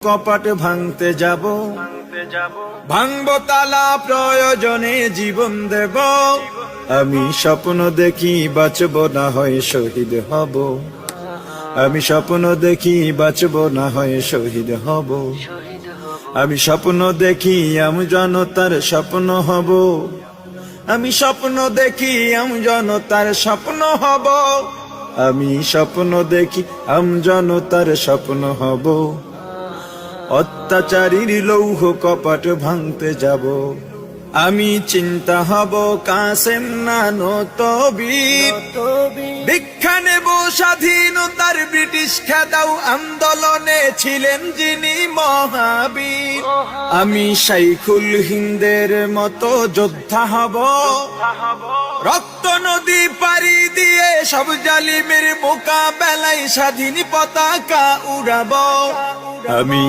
কপাট ভাঙতে যাব, ভাঙবো তালা প্রয়োজনে জীবন দেব। আমি স্বপ্ন দেখি বাঁচব না হয় শহীদ হব, আমি স্বপ্ন দেখি বাঁচব না হয় শহীদ হব। আমি স্বপ্ন দেখি আমি জনতার স্বপ্ন হব, আমি স্বপ্ন দেখি আমি জনতার স্বপ্ন হব। আমি স্বপ্ন দেখি আমি জনতার স্বপ্ন হব। অত্যাচারীর লৌহ কপাট ভাঙতে যাব, আমি চিন্তা হব কাসেম নানত বীর। ভিক্ষা নেব স্বাধীনতার ব্রিটিশ খেদাও আন্দোলনে ছিলেন যিনি মহাবীর। আমি শাইখুল হিন্দের মতো যোদ্ধা হব, রক্ত নদী পাড়ি দিয়ে সব জালিমের মোকাবেলায় স্বাধীন পতাকা উড়াবো। আমি